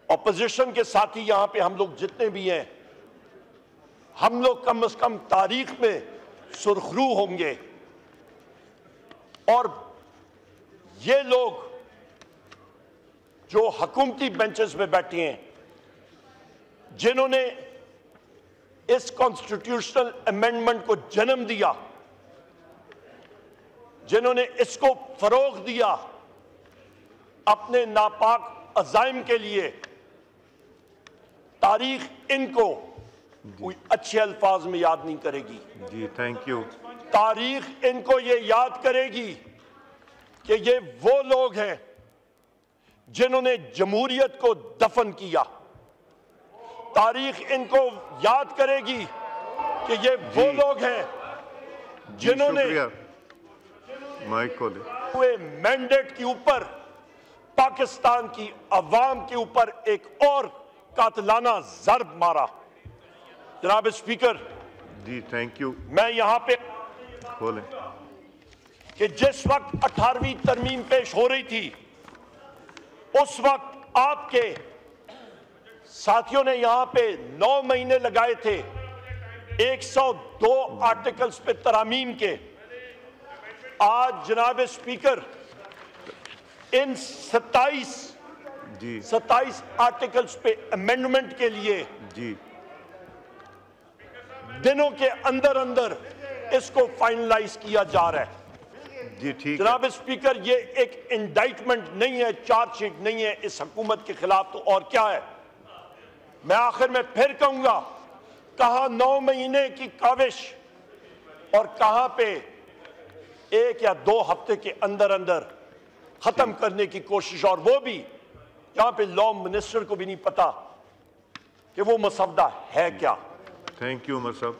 Opposition के साथी यहां पे हम लोग जितने भी हैं, हम लोग कम से कम तारीख में सुर्खरू होंगे। और ये लोग जो हुकूमती बेंचेस में बैठे हैं, जिन्होंने इस कॉन्स्टिट्यूशनल अमेंडमेंट को जन्म दिया, जिन्होंने इसको फरोग दिया, अपने नापाक अज़ाइम के लिए, तारीख इनको कोई अच्छे अल्फाज में याद नहीं करेगी। जी थैंक यू। तारीख इनको ये याद करेगी कि ये वो लोग हैं जिन्होंने जमहूरियत को दफन किया। तारीख इनको याद करेगी कि ये वो लोग हैं जिन्होंने हुए मैंडेट के ऊपर पाकिस्तान की अवाम के ऊपर एक और कातलाना ज़र्ब मारा। जनाब स्पीकर जी थैंक यू। मैं यहां पे बोलें कि जिस वक्त 18वीं तरमीम पेश हो रही थी, उस वक्त आपके साथियों ने यहां पे 9 महीने लगाए थे 102 आर्टिकल्स पे तरामीम के। आज जनाब स्पीकर इन 27 आर्टिकल्स पे अमेंडमेंट के लिए जी दिनों के अंदर अंदर इसको फाइनलाइज किया जा रहा है। जी ठीक। जनाब स्पीकर, ये एक इंडाइटमेंट नहीं है, चार्जशीट नहीं है इस हुकूमत के खिलाफ, तो और क्या है? मैं आखिर में फिर कहूंगा, कहां 9 महीने की काविश और कहां पे 1 या 2 हफ्ते के अंदर अंदर खत्म करने की कोशिश, और वो भी जहां पे लॉ मिनिस्टर को भी नहीं पता कि वो मसवदा है क्या। थैंक यू उमर साहब।